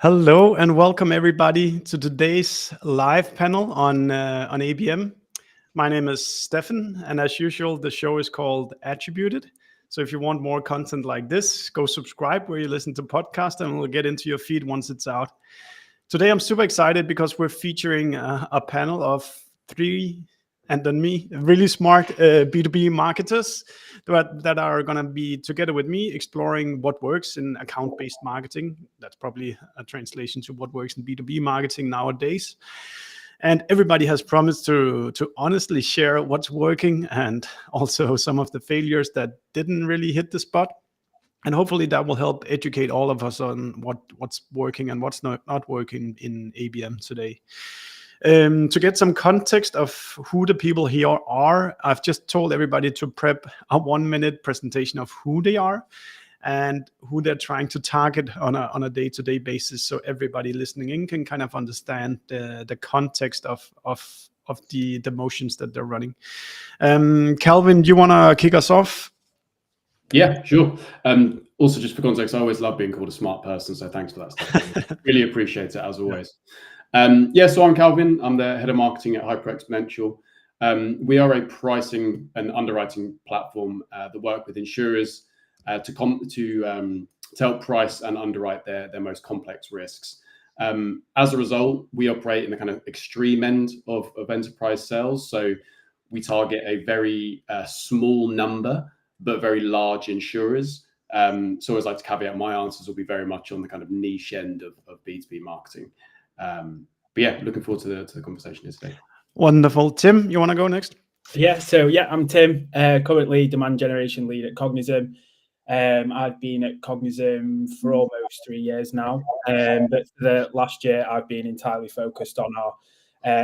Hello and welcome everybody to today's live panel on ABM. My name is Steffen, and as usual, the show is called Attributed. So if you want more content like this, go subscribe where you listen to podcasts, and we'll get into your feed once it's out. Today, I'm super excited because we're featuring a panel of three, and then me, really smart B2B marketers that are going to be together with me exploring what works in account-based marketing. That's probably a translation to what works in B2B marketing nowadays. And everybody has promised to honestly share what's working and also some of the failures that didn't really hit the spot. And hopefully that will help educate all of us on what's working and what's not working in ABM today. To get some context of who the people here are, I've just told everybody to prep a 1-minute presentation of who they are and who they're trying to target on a day-to-day basis, so everybody listening in can kind of understand the context of the motions that they're running. Calvin, do you want to kick us off? Yeah, sure. Also, just for context, I always love being called a smart person, so thanks for that stuff. Really appreciate it, as always. So I'm Calvin. I'm the head of marketing at Hyperexponential. We are a pricing and underwriting platform that work with insurers to help price and underwrite their most complex risks. As a result, we operate in the kind of extreme end of enterprise sales. So we target a very small number, but very large insurers. So I always like to caveat my answers will be very much on the kind of niche end of B2B marketing. But yeah, looking forward to the conversation here today. Wonderful. Tim, you want to go next? I'm Tim, currently demand generation lead at Cognizant. I've been at Cognizant for almost 3 years now, but for the last year I've been entirely focused on our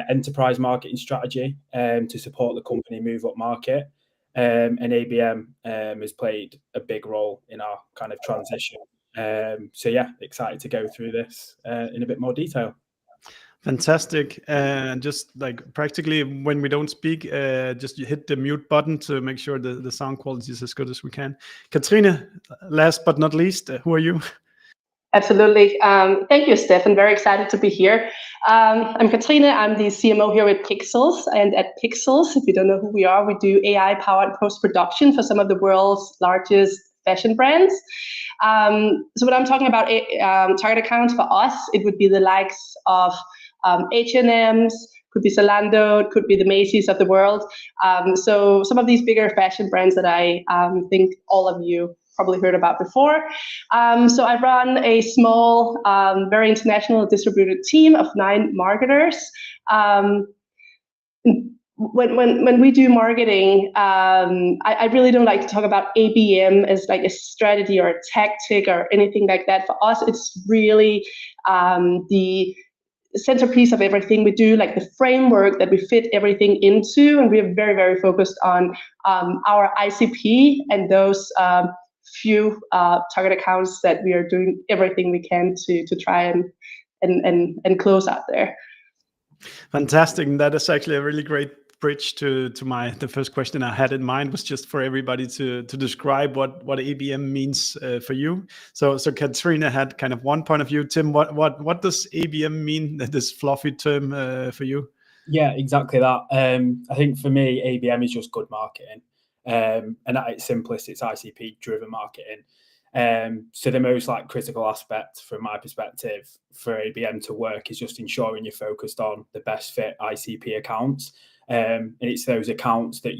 enterprise marketing strategy to support the company move up market. And ABM has played a big role in our kind of transition. Excited to go through this in a bit more detail. Fantastic. And just like practically when we don't speak, just you hit the mute button to make sure the sound quality is as good as we can. Katrine, last but not least, who are you? Absolutely. Thank you, Steffen. Very excited to be here. I'm Katrine. I'm the CMO here at Pixelz. And at Pixelz, if you don't know who we are, we do AI-powered post-production for some of the world's largest fashion brands. So when I'm talking about target accounts for us, it would be the likes of H&M's, could be Zalando, it could be the Macy's of the world. So some of these bigger fashion brands that I think all of you probably heard about before. So I run a small, very international distributed team of 9 marketers. When we do marketing, I really don't like to talk about ABM as like a strategy or a tactic or anything like that. For us, it's really the centerpiece of everything we do, like the framework that we fit everything into, and we are very, very focused on our ICP and those few target accounts that we are doing everything we can to try and close out there. Fantastic. And that is actually a really great bridge to the first question I had in mind, was just for everybody to describe what ABM means for you. So Katrine had kind of one point of view. Tim, what does ABM mean, this fluffy term for you? Yeah, exactly that. I think for me, ABM is just good marketing. And at its simplest, it's ICP driven marketing. So the most critical aspect from my perspective for ABM to work is just ensuring you're focused on the best fit ICP accounts. And it's those accounts that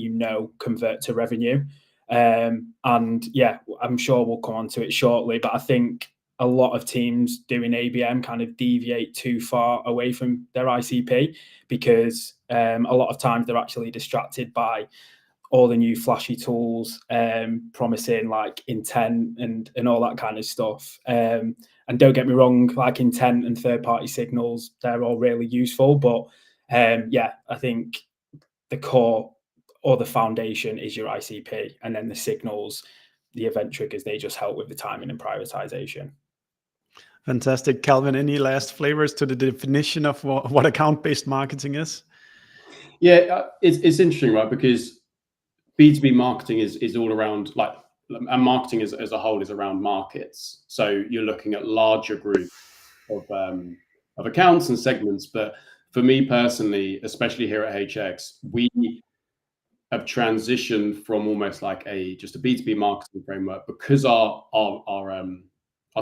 convert to revenue. And yeah, I'm sure we'll come on to it shortly, but I think a lot of teams doing ABM kind of deviate too far away from their ICP because a lot of times they're actually distracted by all the new flashy tools, promising intent and all that kind of stuff. And don't get me wrong, intent and third-party signals, they're all really useful. But I think the core or the foundation is your ICP, and then the signals, the event triggers, they just help with the timing and prioritization. Fantastic. Calvin, any last flavors to the definition of what account-based marketing is? Yeah, it's interesting, right? Because B2B marketing is all around, and marketing as a whole is around markets. So you're looking at larger groups of accounts and segments. But for me personally, especially here at HX, we have transitioned from almost like just a B2B marketing framework, because our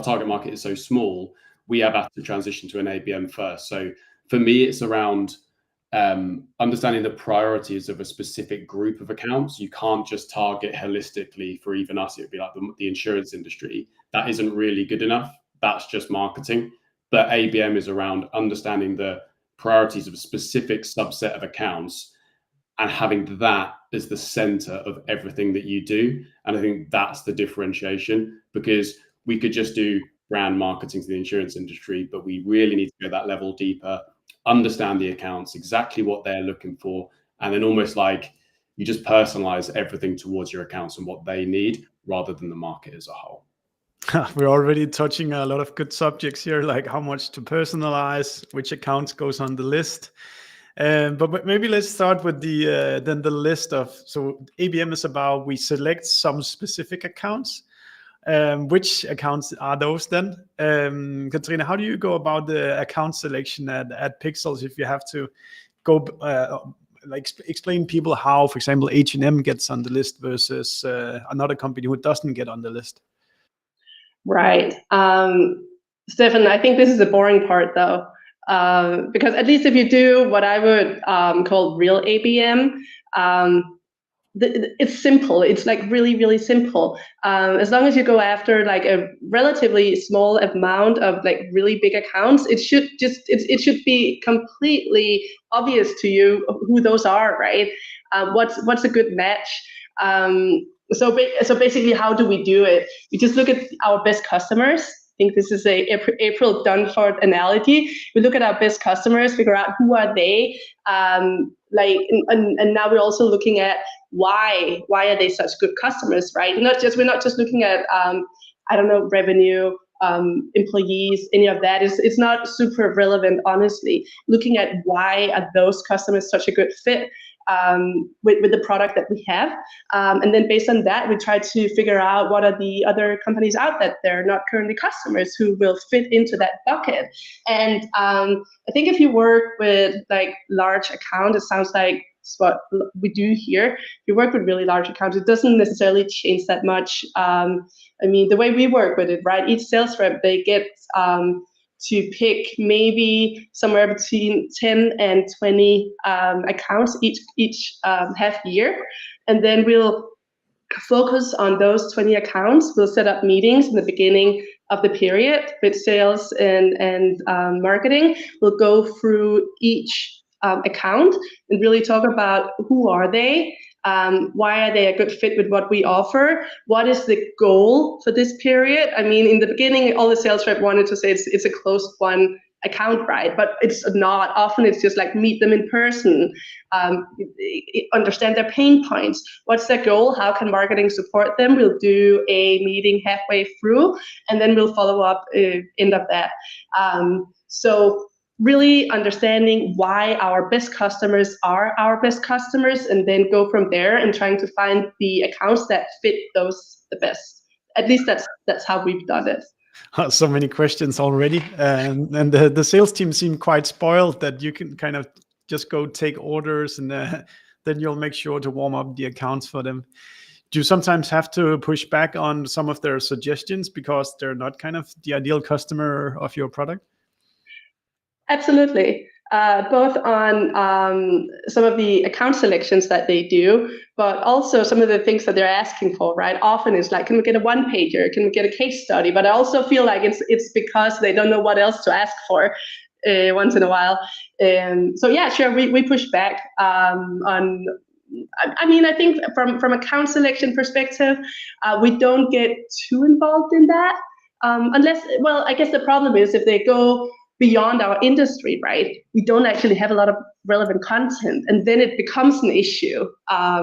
target market is so small. We have had to transition to an ABM first. So for me, it's around understanding the priorities of a specific group of accounts. You can't just target holistically. For even us, it'd be like the insurance industry. That isn't really good enough. That's just marketing. But ABM is around understanding the priorities of a specific subset of accounts and having that as the center of everything that you do. And I think that's the differentiation, because we could just do brand marketing to the insurance industry, but we really need to go that level deeper, understand the accounts, exactly what they're looking for, and then almost like you just personalize everything towards your accounts and what they need rather than the market as a whole. We're already touching a lot of good subjects here, like how much to personalize, which accounts goes on the list. But maybe let's start with the list of, so ABM is about, we select some specific accounts. Which accounts are those then? Katrine, how do you go about the account selection at Pixelz if you have to go explain people how, for example, H&M gets on the list versus another company who doesn't get on the list? Right. Steffen, I think this is the boring part though. Because at least if you do what I would call real ABM, it's simple. It's like really, really simple. As long as you go after like a relatively small amount of like really big accounts, it should be completely obvious to you who those are, right? What's a good match? So basically, how do we do it? We just look at our best customers. I think this is a April Dunford analogy. We look at our best customers, figure out who are they, and now we're also looking at why are they such good customers, right? We're not just looking at revenue, employees, any of that. It's not super relevant, honestly. Looking at why are those customers such a good fit with the product that we have, and then based on that, we try to figure out what are the other companies out that they're not currently customers who will fit into that bucket. And I think if you work with like large accounts, it sounds like it's what we do here. If you work with really large accounts, it doesn't necessarily change that much. I mean, the way we work with it, right? Each sales rep, they get to pick maybe somewhere between 10 and 20 accounts each half year. And then we'll focus on those 20 accounts. We'll set up meetings in the beginning of the period with sales and marketing. We'll go through each account and really talk about who are they, why are they a good fit with what we offer? What is the goal for this period? I mean, in the beginning, all the sales rep wanted to say it's a closed one account, right? But it's not. Often it's just like meet them in person, understand their pain points. What's their goal? How can marketing support them? We'll do a meeting halfway through, and then we'll follow up end of that. So really understanding why our best customers are our best customers, and then go from there and trying to find the accounts that fit those the best. At least that's how we've done it. So many questions already, and the sales team seem quite spoiled that you can kind of just go take orders and then you'll make sure to warm up the accounts for them. Do you sometimes have to push back on some of their suggestions because they're not kind of the ideal customer of your product? Absolutely. Both on some of the account selections that they do, but also some of the things that they're asking for, right? Often it's like, can we get a one-pager? Can we get a case study? But I also feel like it's because they don't know what else to ask for once in a while. So yeah, sure, we push back on. I mean, I think from account selection perspective, we don't get too involved in that unless, well, I guess the problem is if they go beyond our industry, right? We don't actually have a lot of relevant content, and then it becomes an issue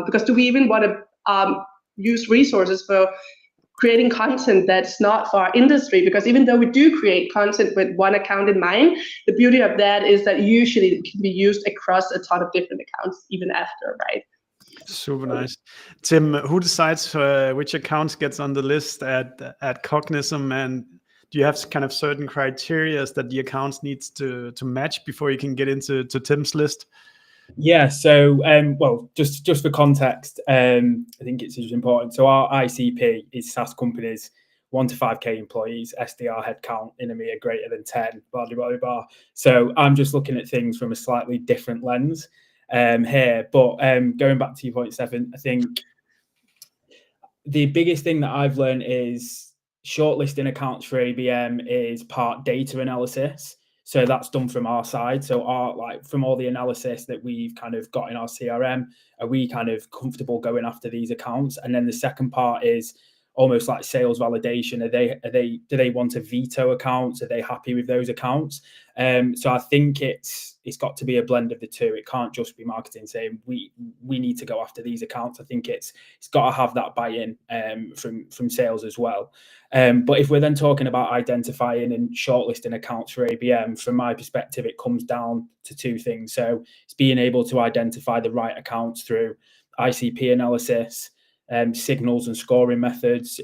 because do we even want to use resources for creating content that's not for our industry? Because even though we do create content with one account in mind, the beauty of that is that usually it can be used across a ton of different accounts even after, right? Super nice. Tim, who decides which accounts gets on the list at Cognism, and do you have kind of certain criteria that the accounts needs to match before you can get into Tim's list? Yeah, so well, just for context, I think it's important. So our ICP is SaaS companies 1 to 5k employees, SDR headcount in EMEA greater than 10, blah, blah, blah, blah. So I'm just looking at things from a slightly different lens here. But going back to your point, Steffen, I think the biggest thing that I've learned is shortlisting accounts for ABM is part data analysis. So that's done from our side. So from all the analysis that we've kind of got in our CRM, are we kind of comfortable going after these accounts? And then the second part is almost like sales validation. Do they want to veto accounts? Are they happy with those accounts? So I think it's got to be a blend of the two. It can't just be marketing saying we need to go after these accounts. I think it's got to have that buy-in from sales as well. But if we're then talking about identifying and shortlisting accounts for ABM, from my perspective, it comes down to two things. So it's being able to identify the right accounts through ICP analysis, signals and scoring methods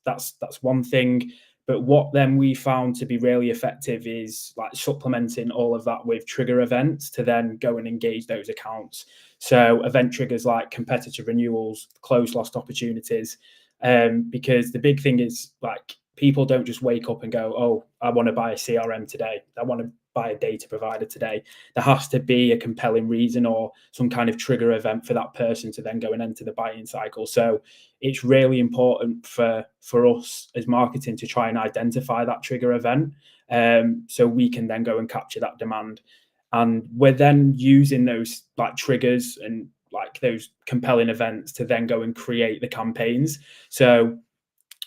that's one thing. But what then we found to be really effective is like supplementing all of that with trigger events to then go and engage those accounts. So event triggers like competitor renewals, close lost opportunities, because the big thing is like people don't just wake up and go, oh, I want to buy a CRM today. I want to buy a data provider today. There has to be a compelling reason or some kind of trigger event for that person to then go and enter the buying cycle. So it's really important for us as marketing to try and identify that trigger event, so we can then go and capture that demand. And we're then using those like triggers and like those compelling events to then go and create the campaigns. So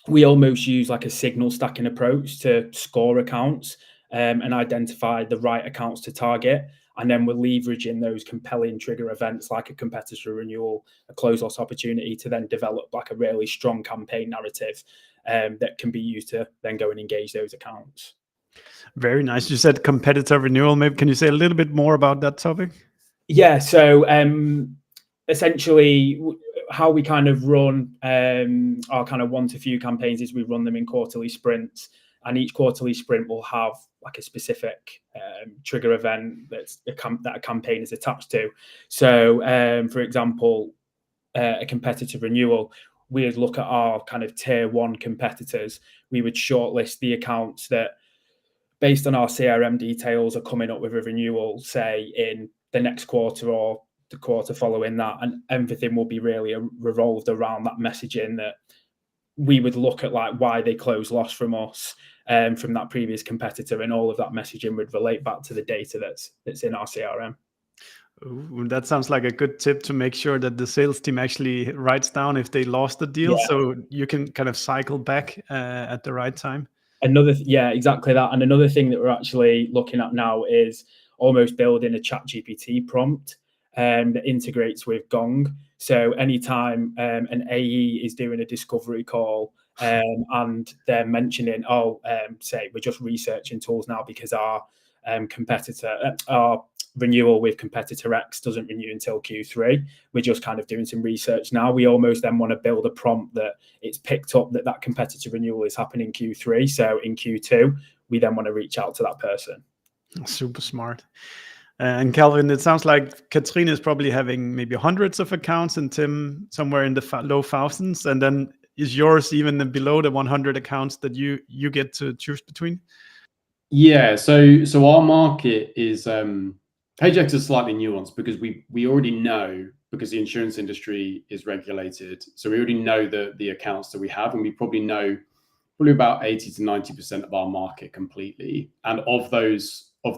we almost use like a signal stacking approach to score accounts and identify the right accounts to target. And then we're leveraging those compelling trigger events like a competitor renewal, a close loss opportunity to then develop like a really strong campaign narrative that can be used to then go and engage those accounts. Very nice. You said competitor renewal. Maybe can you say a little bit more about that topic? Yeah. So essentially how we kind of run our kind of 1 to few campaigns is we run them in quarterly sprints, and each quarterly sprint will have like a specific trigger event that a campaign is attached to. So for example, a competitor renewal, we would look at our kind of tier 1 competitors. We would shortlist the accounts that, based on our CRM details, are coming up with a renewal, say in the next quarter or the quarter following that, and everything will be really revolved around that messaging that we would look at, like why they closed loss from us, from that previous competitor, and all of that messaging would relate back to the data that's in our CRM. Ooh, that sounds like a good tip to make sure that the sales team actually writes down if they lost the deal, so you can kind of cycle back at the right time. Exactly that. And another thing that we're actually looking at now is almost building a ChatGPT prompt that integrates with Gong. So anytime an AE is doing a discovery call and they're mentioning, say we're just researching tools now because our renewal with competitor X doesn't renew until Q3. We're just kind of doing some research now. We almost then want to build a prompt that it's picked up that competitor renewal is happening in Q3. So in Q2, we then want to reach out to that person. Super smart. And Calvin, it sounds like Katrine is probably having maybe hundreds of accounts, and Tim somewhere in the low thousands. And then is yours even below the 100 accounts that you get to choose between? Yeah. So our market is Paychex is slightly nuanced because we already know, because the insurance industry is regulated. So we already know the accounts that we have, and we probably know about 80 to 90% of our market completely. And of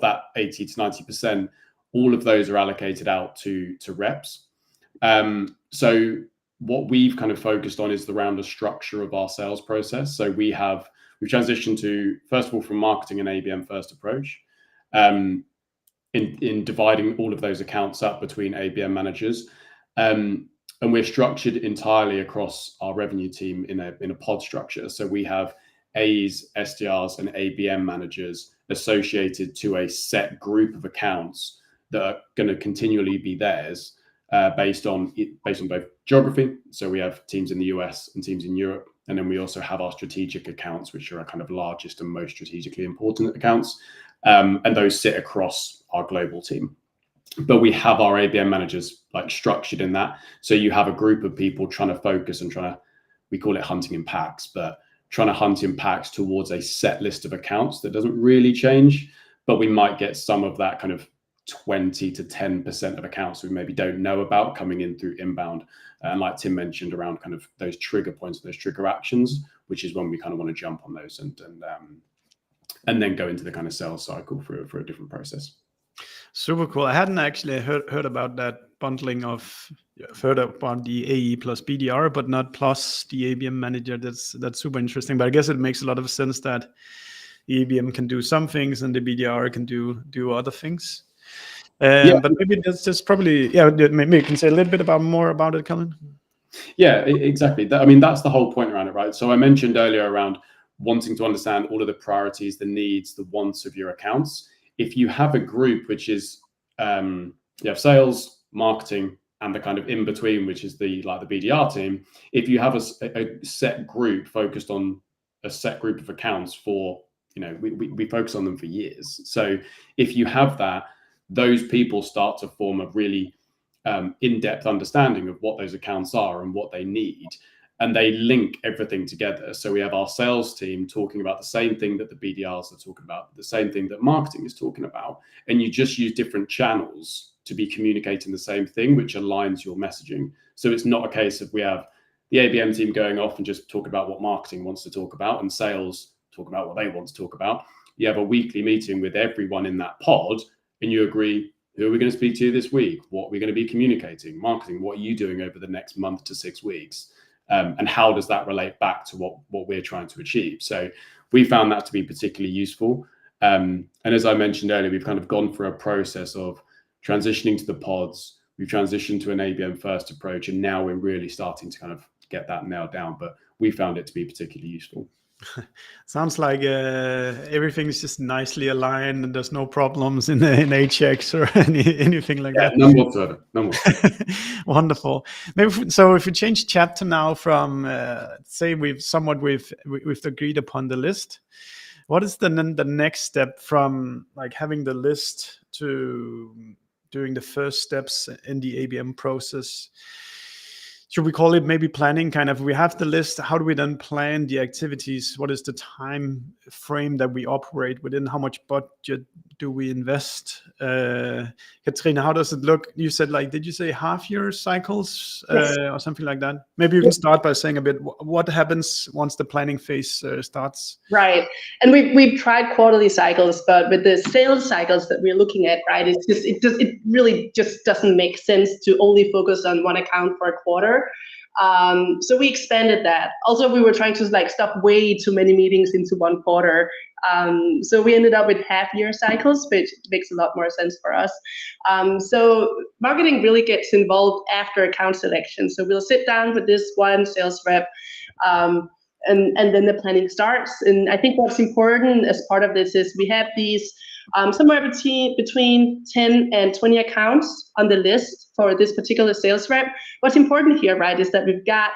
that 80 to 90%, all of those are allocated out to reps. So what we've kind of focused on is around the structure of our sales process. So we've transitioned to, first of all, from marketing and ABM first approach, in dividing all of those accounts up between ABM managers. And we're structured entirely across our revenue team in a pod structure. So we have A's, SDRs, and ABM managers associated to a set group of accounts that are going to continually be theirs, based on both geography. So we have teams in the US and teams in Europe, And then we also have our strategic accounts, which are our kind of largest and most strategically important accounts. And those sit across our global team. But we have our ABM managers like structured in that. So you have a group of people trying to focus and we call it hunting in packs, but trying to hunt in packs towards a set list of accounts that doesn't really change, but we might get some of that kind of 20 to 10% of accounts we maybe don't know about coming in through inbound. And like Tim mentioned, around kind of those trigger points, those trigger actions, which is when we kind of want to jump on those and then go into the kind of sales cycle for a different process. Super cool. I hadn't actually heard about that bundling of, I've heard about the AE plus BDR, but not plus the ABM manager. That's super interesting. But I guess it makes a lot of sense that the ABM can do some things and the BDR can do other things. But maybe that's just probably, maybe you can say a little bit more about it, Colin. Yeah, exactly. I mean, that's the whole point around it, right? So I mentioned earlier around wanting to understand all of the priorities, the needs, the wants of your accounts. If you have a group which is you have sales, marketing, and the kind of in between, which is the BDR team. If you have a set group focused on a set group of accounts for, we focus on them for years. So if you have that, those people start to form a really in-depth understanding of what those accounts are and what they need. And they link everything together. So we have our sales team talking about the same thing that the BDRs are talking about, the same thing that marketing is talking about. And you just use different channels to be communicating the same thing, which aligns your messaging. So it's not a case of we have the ABM team going off and just talk about what marketing wants to talk about and sales talk about what they want to talk about. You have a weekly meeting with everyone in that pod and you agree, who are we going to speak to this week? What are we going to be communicating? Marketing, what are you doing over the next month to 6 weeks? And how does that relate back to what we're trying to achieve? So we found that to be particularly useful. And as I mentioned earlier, we've kind of gone through a process of transitioning to the pods. We've transitioned to an ABM first approach, and now we're really starting to kind of get that nailed down. But we found it to be particularly useful. Sounds like everything's just nicely aligned and there's no problems in HX or anything like that. None whatsoever. Wonderful. Maybe so if we change chapter now from say we've agreed upon the list, what is the next step from like having the list to doing the first steps in the ABM process? Should we call it maybe planning? Kind of, we have the list. How do we then plan the activities? What is the time frame that we operate within? How much budget do we invest? Katrine, how does it look? You said did you say half-year cycles or something like that? Maybe you can start by saying a bit what happens once the planning phase starts. Right, and we've tried quarterly cycles, but with the sales cycles that we're looking at, right, it really just doesn't make sense to only focus on one account for a quarter. So we expanded that. Also, we were trying to stuff way too many meetings into one quarter. So we ended up with half-year cycles, which makes a lot more sense for us. So marketing really gets involved after account selection. So we'll sit down with this one sales rep, and then the planning starts. And I think what's important as part of this is we have these somewhere between 10 and 20 accounts on the list for this particular sales rep. What's important here, right, is that we've got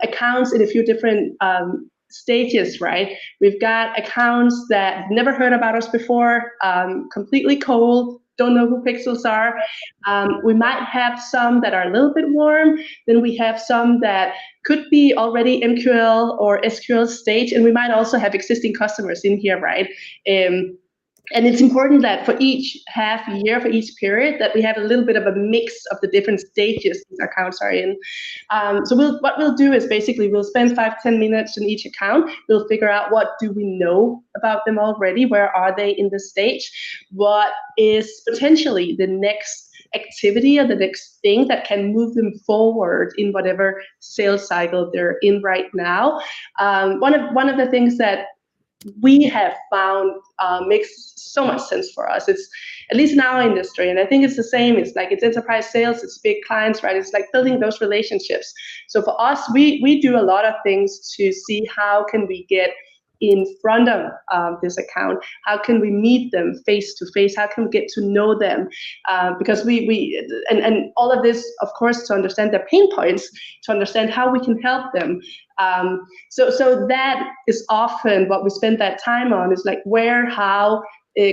accounts in a few different stages, right? We've got accounts that never heard about us before, completely cold, don't know who Pixelz are. We might have some that are a little bit warm. Then we have some that could be already MQL or SQL stage, and we might also have existing customers in here, right? And it's important that for each half year, for each period, that we have a little bit of a mix of the different stages these accounts are in. So what we'll do is basically we'll spend 5-10 minutes in each account. We'll figure out what do we know about them already, where are they in the stage, what is potentially the next activity or the next thing that can move them forward in whatever sales cycle they're in right now. One of the things that we have found makes so much sense for us. It's at least in our industry, and I think it's the same. It's enterprise sales, it's big clients, right? It's building those relationships. So for us, we do a lot of things to see how can we get in front of this account? How can we meet them face to face? How can we get to know them? Because and all of this, of course, to understand their pain points, to understand how we can help them. So that is often what we spend that time on, is like where, how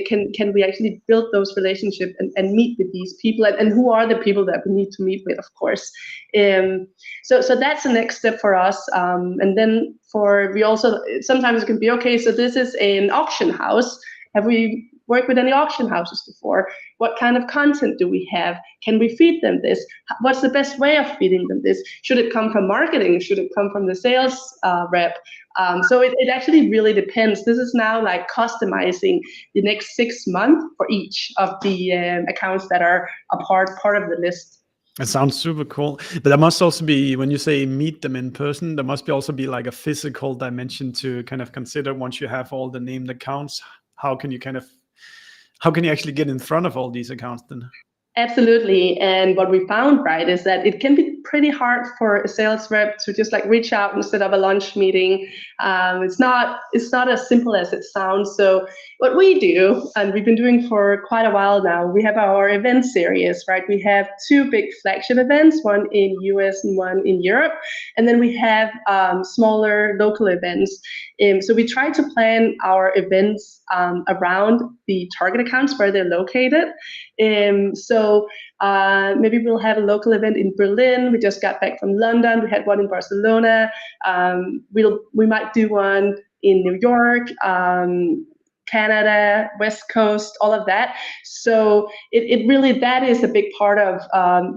can we actually build those relationships and meet with these people, and who are the people that we need to meet with, of course. So that's the next step for us. And then we also, sometimes it can be, okay, so this is an auction house. Have we worked with any auction houses before? What kind of content do we have? Can we feed them this? What's the best way of feeding them this? Should it come from marketing? Should it come from the sales rep? So it actually really depends. This is now like customizing the next 6 months for each of the accounts that are a part of the list. It sounds super cool. But there must also be, when you say meet them in person, there must also be like a physical dimension to kind of consider. Once you have all the named accounts, how can you actually get in front of all these accounts then? Absolutely. And what we found, right, is that it can be pretty hard for a sales rep to just like reach out and set up a lunch meeting. It's not as simple as it sounds. So what we do, and we've been doing for quite a while now, we have our event series, right? We have 2 big flagship events, one in US and one in Europe. And then we have smaller local events. So we try to plan our events around the target accounts where they're located. So maybe we'll have a local event in Berlin. We just got back from London. We had one in Barcelona. We might do one in New York, Canada, West Coast, all of that. So it really, that is a big part of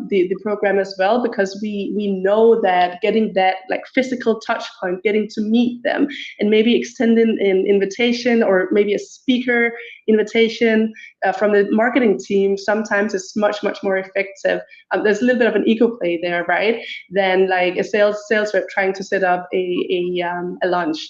the program as well, because we know that getting that like physical touch point, getting to meet them, and maybe extending an invitation or maybe a speaker invitation from the marketing team sometimes is much more effective. There's a little bit of an ego play there, right? Than like a sales rep trying to set up a lunch.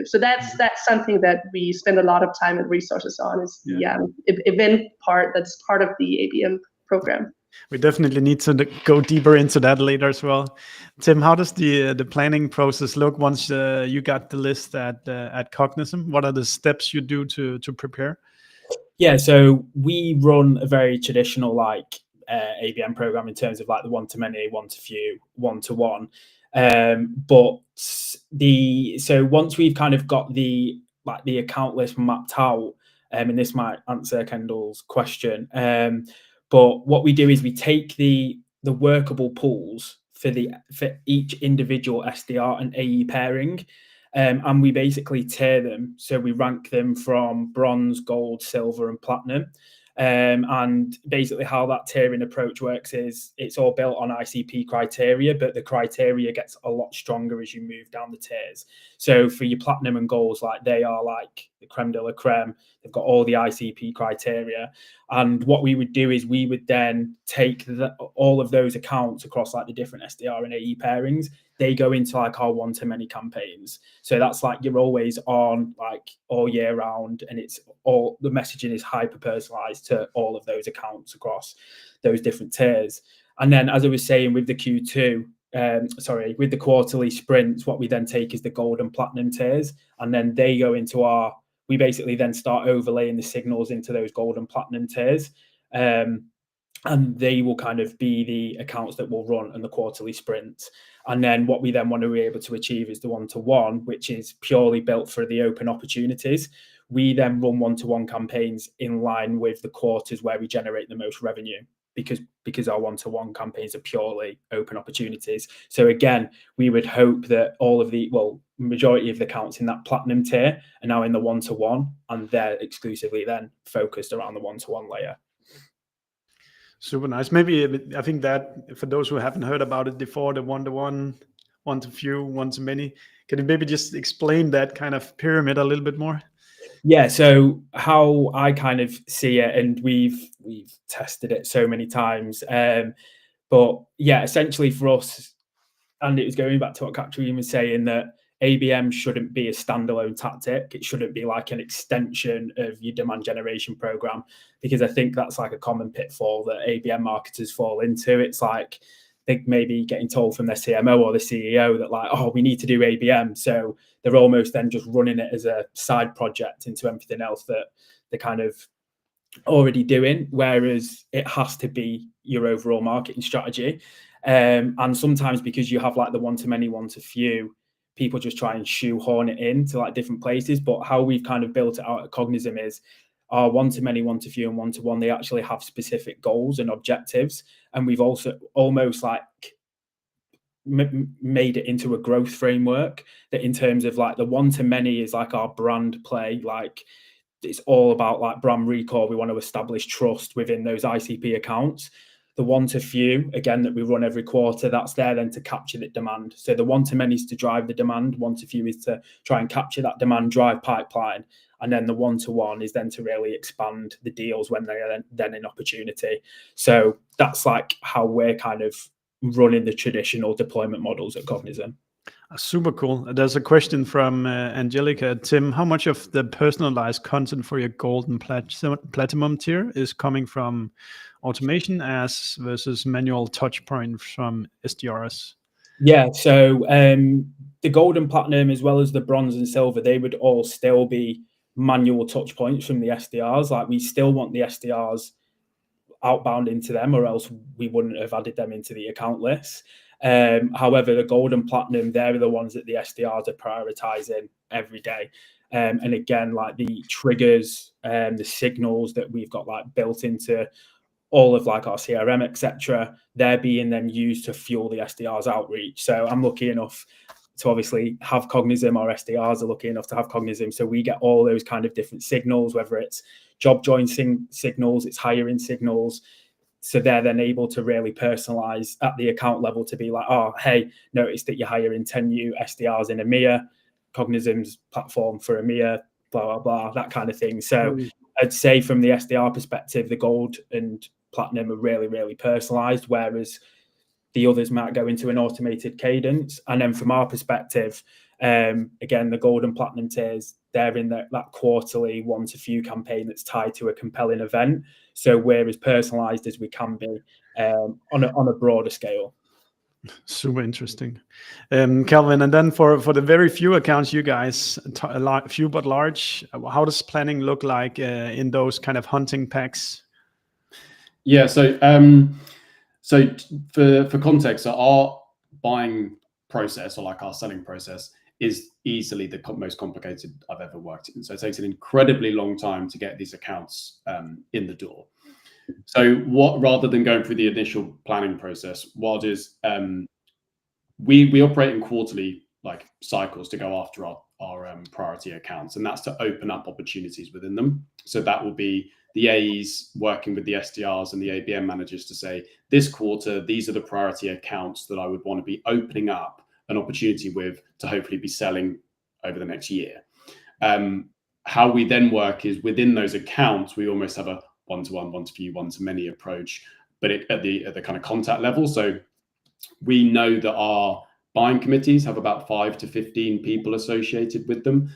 So that's something that we spend a lot of time and resources on, is the event part that's part of the ABM program. We definitely need to go deeper into that later as well. Tim, how does the planning process look once you got the list at Cognism? What are the steps you do to prepare? Yeah, so we run a very traditional like ABM program in terms of like the one-to-many, one-to-few, one-to-one. But so once we've kind of got the account list mapped out, and this might answer Kendall's question, but what we do is we take the workable pools for each individual SDR and AE pairing, and we basically tier them. So we rank them from bronze, gold, silver, and platinum. And basically how that tiering approach works is it's all built on ICP criteria, but the criteria gets a lot stronger as you move down the tiers. So for your platinum and golds, like they are like the creme de la creme. They've got all the ICP criteria. And what we would do is we would then take all of those accounts across like the different SDR and AE pairings. They go into like our one-to-many campaigns. So that's like you're always on like all year round, and it's all the messaging is hyper personalized to all of those accounts across those different tiers. And then, as I was saying, with the with the quarterly sprints, what we then take is the gold and platinum tiers, and then they go into we basically then start overlaying the signals into those gold and platinum tiers. And they will kind of be the accounts that will run in the quarterly sprints. And then what we then want to be able to achieve is the one-to-one, which is purely built for the open opportunities. We then run one-to-one campaigns in line with the quarters where we generate the most revenue, because our one-to-one campaigns are purely open opportunities. So again, we would hope that majority of the accounts in that platinum tier are now in the one-to-one, and they're exclusively then focused around the one-to-one layer. Super nice. Maybe I think that for those who haven't heard about it before, the one-to-one, one-to-few, one-to-many, can you maybe just explain that kind of pyramid a little bit more? Yeah, so how I kind of see it, and we've tested it so many times, but yeah, essentially for us, and it was going back to what Katrine was saying, that ABM shouldn't be a standalone tactic. It shouldn't be like an extension of your demand generation program, because I think that's like a common pitfall that ABM marketers fall into. It's like they're maybe getting told from their CMO or the CEO that like, oh, we need to do ABM. So they're almost then just running it as a side project into everything else that they're kind of already doing, whereas it has to be your overall marketing strategy. And sometimes because you have like the one-to-many, one-to-few, people just try and shoehorn it into like different places. But how we've kind of built it out at Cognism is our one-to-many, one-to-few, and one-to-one, they actually have specific goals and objectives. And we've also almost like made it into a growth framework that in terms of like the one-to-many is like our brand play, like it's all about like brand recall. We want to establish trust within those ICP accounts. The one-to-few, again, that we run every quarter, that's there then to capture that demand. So the one-to-many is to drive the demand. One-to-few is to try and capture that demand, drive pipeline. And then the one-to-one is then to really expand the deals when they are then an opportunity. So that's like how we're kind of running the traditional deployment models at Cognism. Super cool. There's a question from Angelica. Tim, how much of the personalized content for your gold and platinum tier is coming from automation as versus manual touch points from SDRs? Yeah, so the gold and platinum as well as the bronze and silver, they would all still be manual touch points from the SDRs. Like we still want the SDRs outbound into them, or else we wouldn't have added them into the account list. However, the gold and platinum, they're the ones that the SDRs are prioritizing every day. And again, like the triggers and the signals that we've got like built into all of like our CRM, etc., they're being then used to fuel the SDRs outreach. So I'm lucky enough to obviously have Cognism. Our SDRs are lucky enough to have Cognism. So we get all those kind of different signals, whether it's job join signals, it's hiring signals. So they're then able to really personalize at the account level to be like, oh, hey, notice that you're hiring 10 new SDRs in EMEA, Cognism's platform for EMEA, blah, blah, blah, that kind of thing. So I'd say from the SDR perspective, the gold and platinum are really, really personalized, whereas the others might go into an automated cadence. And then from our perspective, again, the gold and platinum tiers, they're in that quarterly one-to-few campaign that's tied to a compelling event. So we're as personalized as we can be on a broader scale. Super interesting. Calvin, and then for the very few accounts you guys, few but large, how does planning look like in those kind of hunting packs? Yeah, so for context, so our buying process, or like our selling process, is easily the most complicated I've ever worked in. So it takes an incredibly long time to get these accounts in the door. So rather than going through the initial planning process, what is we operate in quarterly like cycles to go after our priority accounts, and that's to open up opportunities within them. So that will be the AEs working with the SDRs and the ABM managers to say, this quarter, these are the priority accounts that I would want to be opening up an opportunity with to hopefully be selling over the next year. How we then work is within those accounts, we almost have a one-to-one, one-to-few, one-to-many approach, but at the kind of contact level. So we know that our buying committees have about 5 to 15 people associated with them.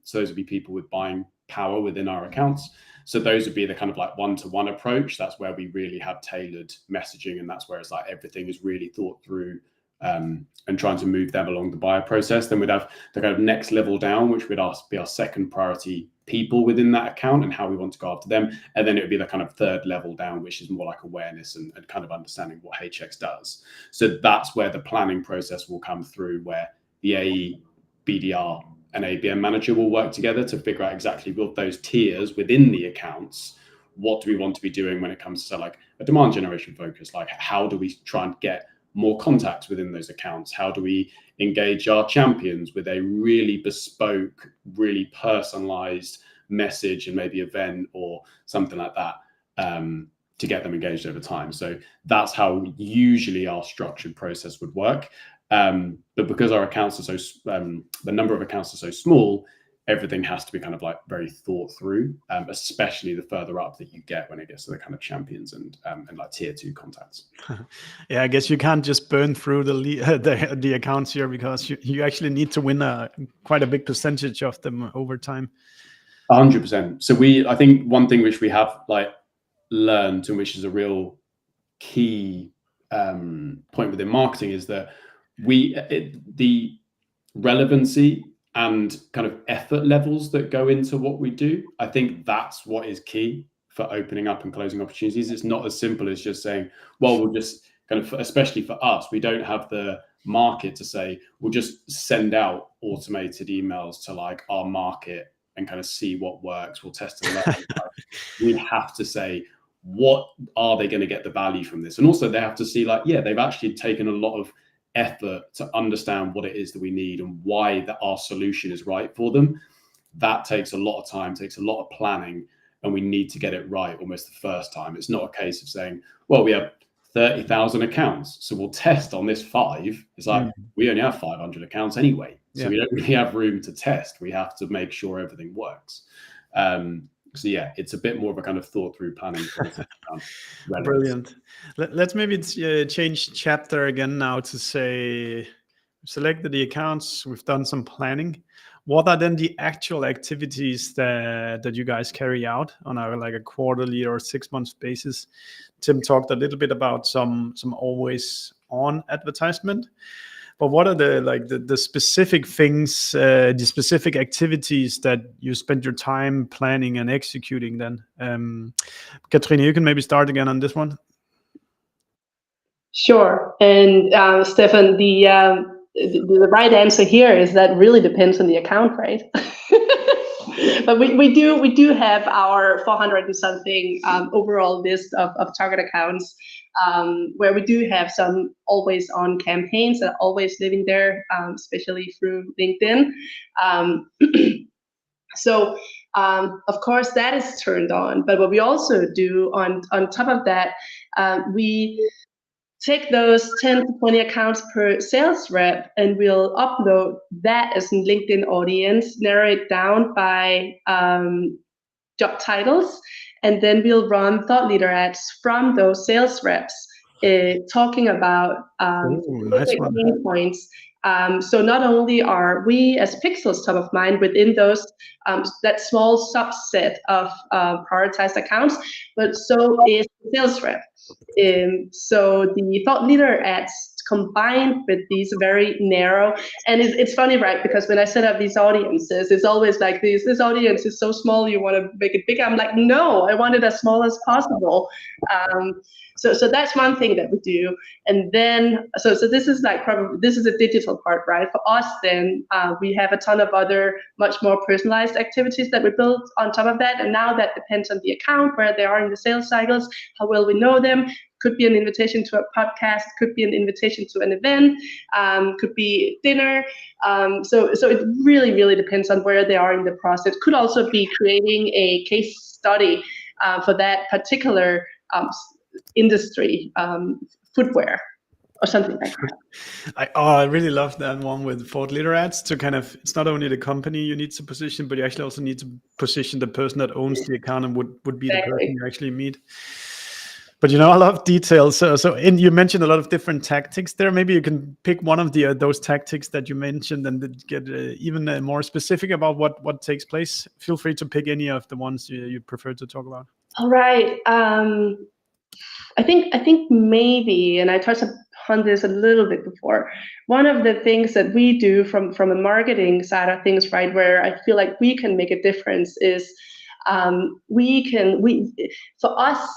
So those would be people with buying power within our accounts. So those would be the kind of like one-to-one approach. That's where we really have tailored messaging, and that's where it's like everything is really thought through and trying to move them along the buyer process. Then we'd have the kind of next level down, which would be our second priority people within that account and how we want to go after them. And then it would be the kind of third level down, which is more like awareness and kind of understanding what HX does. So that's where the planning process will come through, where the AE, BDR, and ABM manager will work together to figure out exactly what those tiers within the accounts, what do we want to be doing when it comes to like a demand generation focus? Like how do we try and get more contacts within those accounts? How do we engage our champions with a really bespoke, really personalized message and maybe event or something like that to get them engaged over time? So that's how usually our structured process would work. But because our accounts are so, the number of accounts are so small, everything has to be kind of like very thought through, especially the further up that you get when it gets to the kind of champions and like tier 2 contacts. Yeah, I guess you can't just burn through the accounts here, because you actually need to win quite a big percentage of them over time. 100%. So I think one thing which we have like learned, and which is a real key point within marketing is that the relevancy and kind of effort levels that go into what we do, I think that's what is key for opening up and closing opportunities. It's not as simple as just saying, well, we'll just kind of, especially for us, we don't have the market to say, we'll just send out automated emails to like our market and kind of see what works. We'll test and learn. We have to say, what are they going to get the value from this? And also they have to see like, yeah, they've actually taken a lot of effort to understand what it is that we need and why our solution is right for them. That takes a lot of time, takes a lot of planning, and we need to get it right almost the first time. It's not a case of saying, well, we have 30,000 accounts, so we'll test on this 5. It's like, we only have 500 accounts anyway. So we don't really have room to test. We have to make sure everything works. So yeah, it's a bit more of a kind of thought through planning. Brilliant. Let's maybe change chapter again now to say, we've selected the accounts, we've done some planning. What are then the actual activities that you guys carry out on a quarterly or 6 months basis? Tim talked a little bit about some always on advertisement, but what are the specific things, the specific activities that you spend your time planning and executing then? Katrine, you can maybe start again on this one. Sure. And Steffen, the right answer here is that really depends on the account, right? But we do have our 400 and something overall list of target accounts, where we do have some always on campaigns that are always living there, especially through LinkedIn. So of course that is turned on, but what we also do on top of that, we take those 10 to 20 accounts per sales rep, and we'll upload that as a LinkedIn audience, narrow it down by job titles, and then we'll run thought leader ads from those sales reps talking about pain points. So not only are we as Pixelz top of mind within those that small subset of prioritized accounts, but so is the sales rep. So the thought leader ads combined with these very narrow, and it's funny, right? Because when I set up these audiences, it's always like this audience is so small, you want to make it bigger. I'm like, no, I want it as small as possible. So that's one thing that we do. And then, so this is like this is a digital part, right? For us, then we have a ton of other much more personalized activities that we build on top of that. And now that depends on the account, where they are in the sales cycles, how well we know them. Could be an invitation to a podcast, could be an invitation to an event, could be dinner. So it really, really depends on where they are in the process. Could also be creating a case study for that particular industry, footwear or something like that. I really love that one with thought leader ads, to kind of, it's not only the company you need to position, but you actually also need to position the person that owns the account and would be the person you actually meet. But a lot of details. So you mentioned a lot of different tactics there. Maybe you can pick one of those tactics that you mentioned and get even more specific about what takes place. Feel free to pick any of the ones you prefer to talk about. All right. I think maybe, and I touched upon this a little bit before, one of the things that we do from a marketing side of things, right, where I feel like we can make a difference is for us,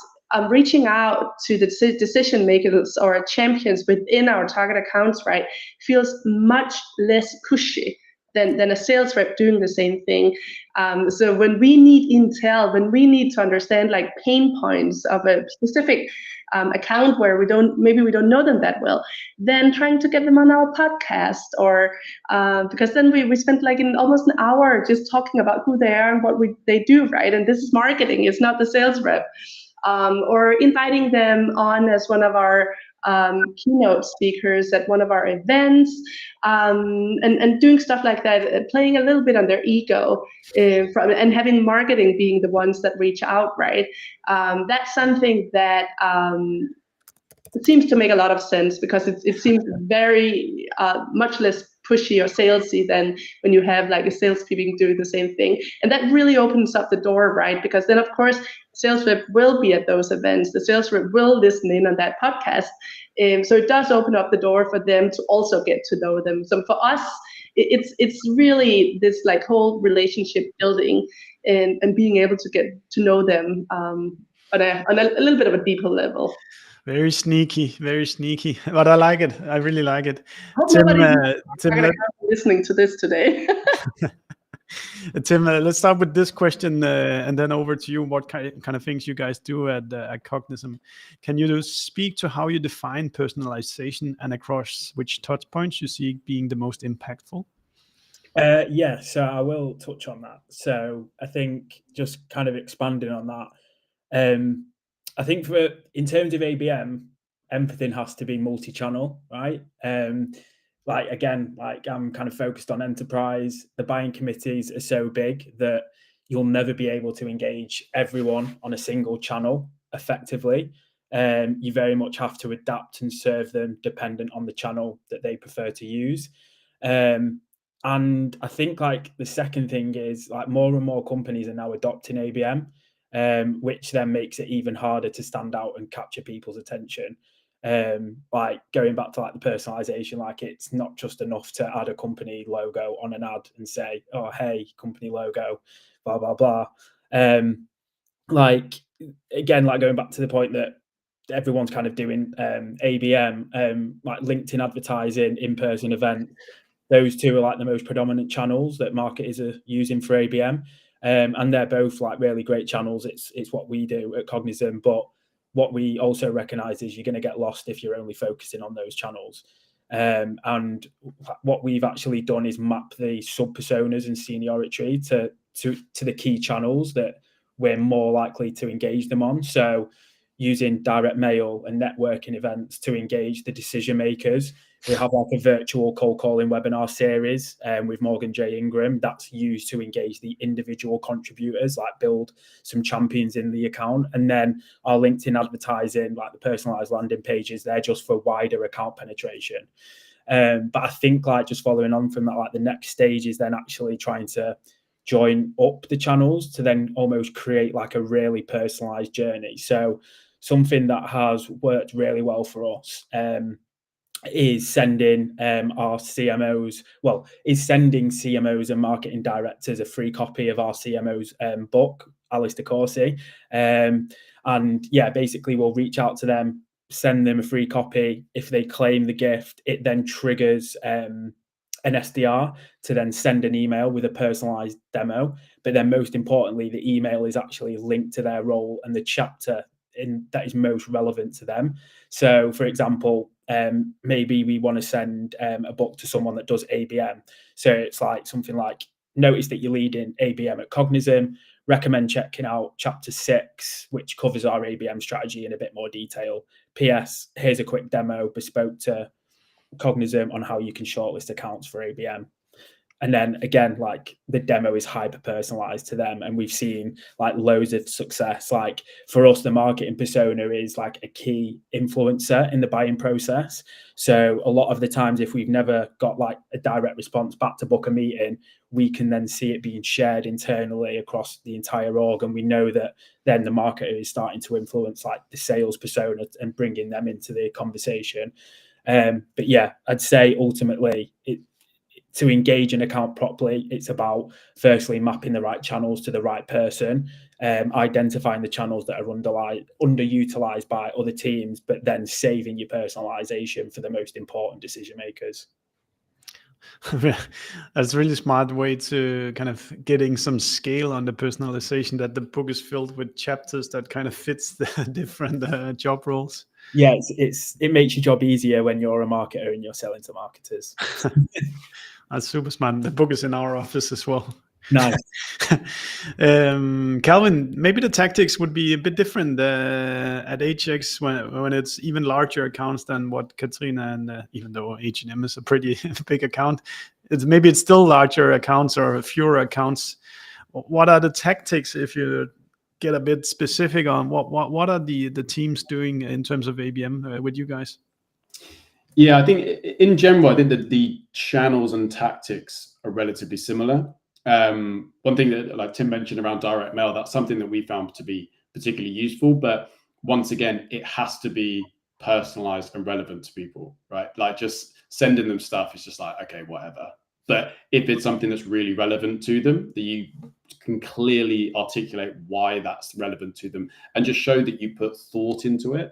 reaching out to the decision makers or champions within our target accounts, right, feels much less pushy than a sales rep doing the same thing. So when we need intel, when we need to understand like pain points of a specific account where we don't know them that well, then trying to get them on our podcast, or because then we spent like in almost an hour just talking about who they are and what they do, right? And this is marketing, it's not the sales rep. Or inviting them on as one of our keynote speakers at one of our events, and doing stuff like that, playing a little bit on their ego, and having marketing being the ones that reach out, right? That's something that it seems to make a lot of sense, because it seems very much less pushy or salesy than when you have like a salespeople doing the same thing. And that really opens up the door, right? Because then of course sales rep will be at those events. The sales rep will listen in on that podcast. So it does open up the door for them to also get to know them. So for us, it's really this like whole relationship building and being able to get to know them on a little bit of a deeper level. Very sneaky, but I like it. I really like it. Hope Tim, Tim, listening to this today. Tim, let's start with this question and then over to you. What kind of things you guys do at Cognizant? Can you speak to how you define personalization and across which touch points you see being the most impactful? Yeah, so I will touch on that. So I think just kind of expanding on that, I think in terms of ABM, everything has to be multi-channel, right? Like I'm kind of focused on enterprise. The buying committees are so big that you'll never be able to engage everyone on a single channel effectively. You very much have to adapt and serve them dependent on the channel that they prefer to use. And I think like the second thing is like more and more companies are now adopting ABM, which then makes it even harder to stand out and capture people's attention. Like going back to like the personalization, like it's not just enough to add a company logo on an ad and say, oh, hey, company logo, blah, blah, blah. Like, again, like going back to the point that everyone's kind of doing ABM, like LinkedIn advertising, in-person event, those two are like the most predominant channels that marketers are using for ABM. And they're both like really great channels. It's what we do at Cognizant, but what we also recognize is you're going to get lost if you're only focusing on those channels. And what we've actually done is map the sub-personas and seniority to the key channels that we're more likely to engage them on. So using direct mail and networking events to engage the decision makers. We have like a virtual cold calling webinar series with Morgan J. Ingram that's used to engage the individual contributors, like build some champions in the account. And then our LinkedIn advertising, like the personalized landing pages, they're just for wider account penetration. But I think like just following on from that, like the next stage is then actually trying to join up the channels to then almost create like a really personalized journey. So something that has worked really well for us is sending our CMOs, sending CMOs and marketing directors a free copy of our CMO's book, Alice DeCourcy. And yeah, basically we'll reach out to them, send them a free copy. If they claim the gift, it then triggers an SDR to then send an email with a personalized demo. But then most importantly, the email is actually linked to their role and the chapter that is most relevant to them. So for example, maybe we want to send a book to someone that does ABM. So it's like something like, notice that you're leading ABM at Cognizant, recommend checking out chapter 6, which covers our ABM strategy in a bit more detail. PS, here's a quick demo bespoke to Cognizant on how you can shortlist accounts for ABM. And then again, like the demo is hyper personalized to them. And we've seen like loads of success. Like for us, the marketing persona is like a key influencer in the buying process. So a lot of the times, if we've never got like a direct response back to book a meeting, we can then see it being shared internally across the entire org. And we know that then the marketer is starting to influence like the sales persona and bringing them into the conversation. But yeah, I'd say ultimately to engage an account properly, it's about firstly mapping the right channels to the right person, identifying the channels that are underutilized by other teams, but then saving your personalization for the most important decision makers. That's a really smart way to kind of getting some scale on the personalization, that the book is filled with chapters that kind of fits the different job roles. Yeah, it makes your job easier when you're a marketer and you're selling to marketers. That's super smart. The book is in our office as well. Nice. Calvin, maybe the tactics would be a bit different at HX when it's even larger accounts than what Katrine and even though H&M is a pretty big account, it's still larger accounts or fewer accounts. What are the tactics if you get a bit specific on what are the teams doing in terms of ABM with you guys? Yeah, I think in general, I think that the channels and tactics are relatively similar. One thing that like Tim mentioned around direct mail, that's something that we found to be particularly useful. But once again, it has to be personalized and relevant to people, right? Like just sending them stuff is just like, okay, whatever. But if it's something that's really relevant to them, that you can clearly articulate why that's relevant to them and just show that you put thought into it,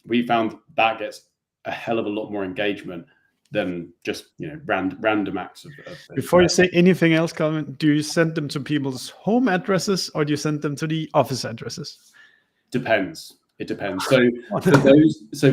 we found that gets a hell of a lot more engagement than just random acts of Before you say anything else, Calvin, do you send them to people's home addresses or do you send them to the office addresses? Depends. It depends. So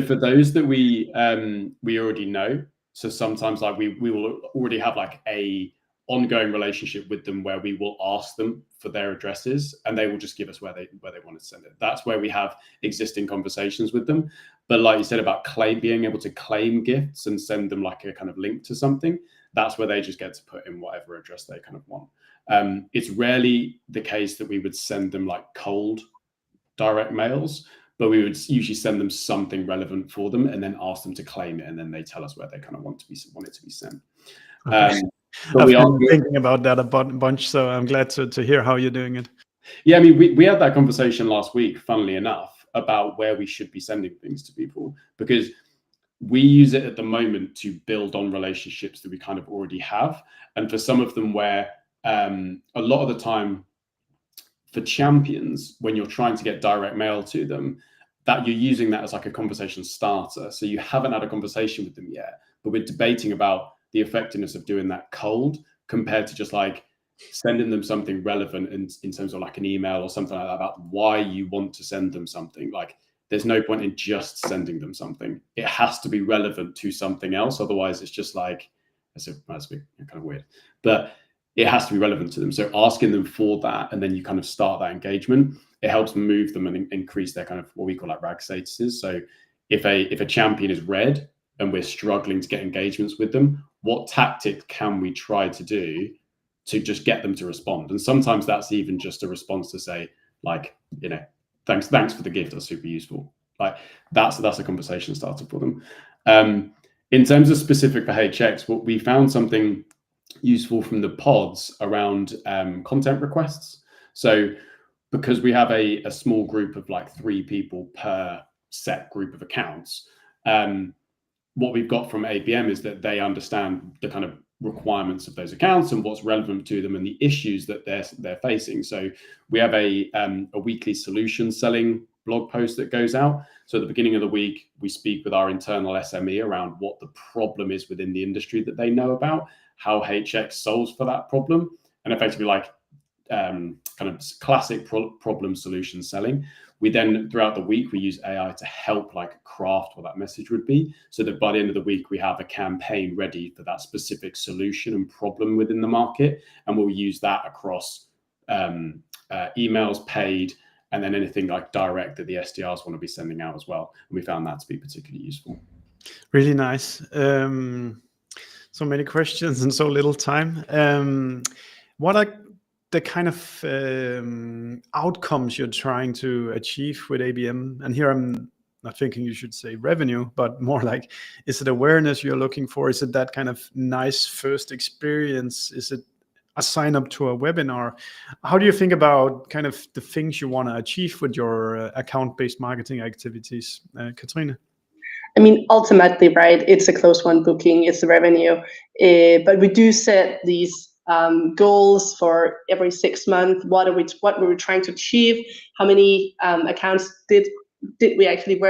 for those that we already know, so sometimes like we will already have like a ongoing relationship with them where we will ask them for their addresses and they will just give us where they want to send it. That's where we have existing conversations with them. But like you said about being able to claim gifts and send them like a kind of link to something, that's where they just get to put in whatever address they kind of want. It's rarely the case that we would send them like cold direct mails, but we would usually send them something relevant for them and then ask them to claim it, and then they tell us where they kind of want it to be sent. Okay. I've been thinking about that a bunch, so I'm glad to hear how you're doing it. Yeah, I mean, we had that conversation last week, funnily enough, about where we should be sending things to people, because we use it at the moment to build on relationships that we kind of already have. And for some of them where a lot of the time for champions, when you're trying to get direct mail to them, that you're using that as like a conversation starter. So you haven't had a conversation with them yet, but we're debating about the effectiveness of doing that cold compared to just like sending them something relevant in terms of like an email or something like that about why you want to send them something. Like there's no point in just sending them something. It has to be relevant to something else. Otherwise it's just like, that's kind of weird, but it has to be relevant to them. So asking them for that, and then you kind of start that engagement, it helps move them and increase their kind of what we call like RAG statuses. So if a champion is red and we're struggling to get engagements with them, what tactic can we try to do to just get them to respond? And sometimes that's even just a response to say like, thanks for the gift, that's super useful. Like that's a conversation starter for them. In terms of specific for HX, what we found something useful from the pods around content requests. So because we have a small group of like 3 people per set group of accounts, what we've got from ABM is that they understand the kind of requirements of those accounts and what's relevant to them and the issues that they're facing. So we have a weekly solution selling blog post that goes out. So at the beginning of the week, we speak with our internal SME around what the problem is within the industry that they know about, how HX solves for that problem, and effectively like kind of classic problem solution selling. We then, throughout the week, we use AI to help like craft what that message would be, so that by the end of the week, we have a campaign ready for that specific solution and problem within the market. And we'll use that across emails, paid, and then anything like direct that the SDRs want to be sending out as well. And we found that to be particularly useful. Really nice. So many questions and so little time. What are the kind of outcomes you're trying to achieve with ABM? And here I'm not thinking you should say revenue, but more like, is it awareness you're looking for? Is it that kind of nice first experience? Is it a sign up to a webinar? How do you think about kind of the things you want to achieve with your account-based marketing activities, Katrine? I mean, ultimately, right, it's a close one booking, it's the revenue. But we do set these goals for every 6 months. What were we trying to achieve? How many accounts did we actually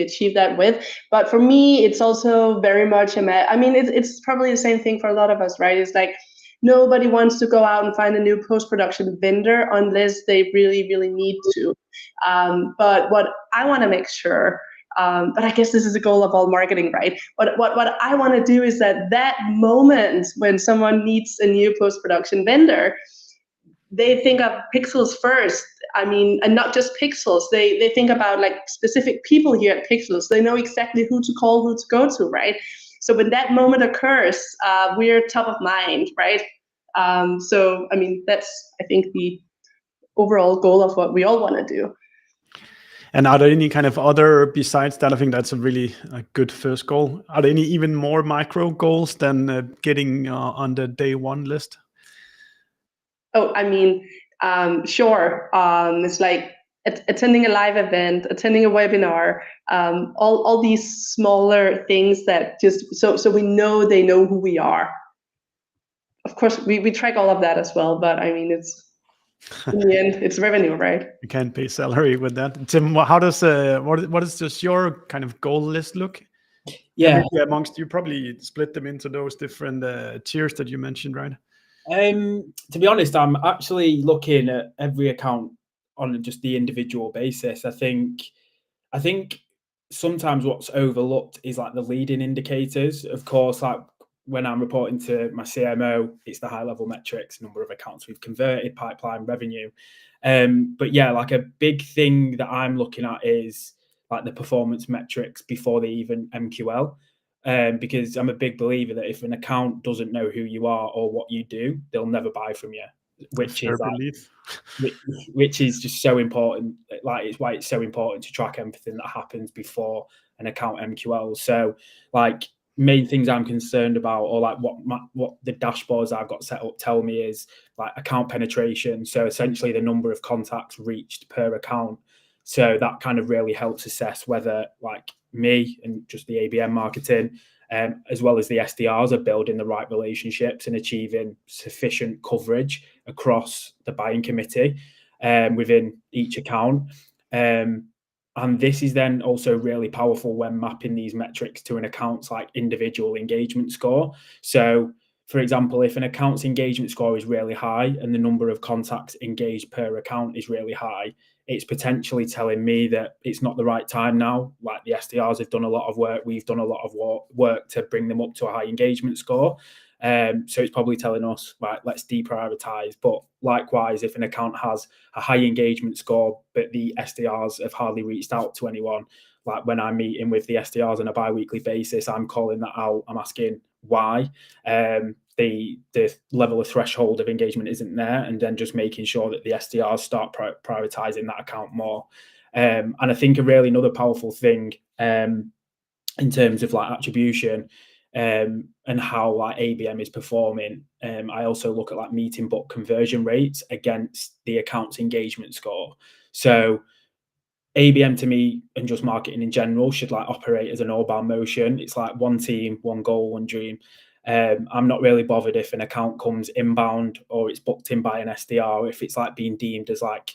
achieve that with? But for me, it's also very much it's probably the same thing for a lot of us, right? It's like nobody wants to go out and find a new post-production vendor unless they really, really need to. But what I want to make sure, but I guess this is a goal of all marketing, right? What I want to do is that moment when someone needs a new post-production vendor, they think of Pixelz first. I mean, and not just Pixelz. They think about like specific people here at Pixelz. They know exactly who to call, who to go to, right? So when that moment occurs, we're top of mind, right? So I mean, that's I think the overall goal of what we all want to do. And are there any kind of other, besides that, I think that's a really good first goal. Are there any even more micro goals than getting on the day one list? Oh, I mean, sure. It's like attending a live event, attending a webinar, all these smaller things that just so we know they know who we are. Of course, we track all of that as well, but I mean, it's in the end, it's revenue, right? You can't pay salary with that. Tim, how does what is just your kind of goal list look? Yeah. Amongst you, probably split them into those different tiers that you mentioned, right? To be honest, I'm actually looking at every account on just the individual basis. I think sometimes what's overlooked is like the leading indicators. Of course, like when I'm reporting to my CMO, it's the high level metrics, number of accounts we've converted, pipeline, revenue. But yeah, like a big thing that I'm looking at is like the performance metrics before they even MQL. Because I'm a big believer that if an account doesn't know who you are or what you do, they'll never buy from you, which is just so important. Like, it's why it's so important to track everything that happens before an account MQL. So like main things I'm concerned about, or like what the dashboards I've got set up tell me, is like account penetration. So essentially the number of contacts reached per account. So that kind of really helps assess whether like me and just the ABM marketing, as well as the SDRs, are building the right relationships and achieving sufficient coverage across the buying committee within each account. And this is then also really powerful when mapping these metrics to an account's like individual engagement score. So for example, if an account's engagement score is really high and the number of contacts engaged per account is really high, it's potentially telling me that it's not the right time now. Like the SDRs have done a lot of work, we've done a lot of work to bring them up to a high engagement score. So it's probably telling us, right, let's deprioritize. But likewise, if an account has a high engagement score, but the SDRs have hardly reached out to anyone, like when I'm meeting with the SDRs on a bi-weekly basis, I'm calling that out. I'm asking why. The level of threshold of engagement isn't there, and then just making sure that the SDRs start prioritizing that account more. And I think another powerful thing in terms of like attribution and how like ABM is performing, I also look at like meeting book conversion rates against the account's engagement score. So ABM to me, and just marketing in general, should like operate as an all-bound motion. It's like one team, one goal, one dream. I'm not really bothered if an account comes inbound or it's booked in by an SDR, if it's like being deemed as like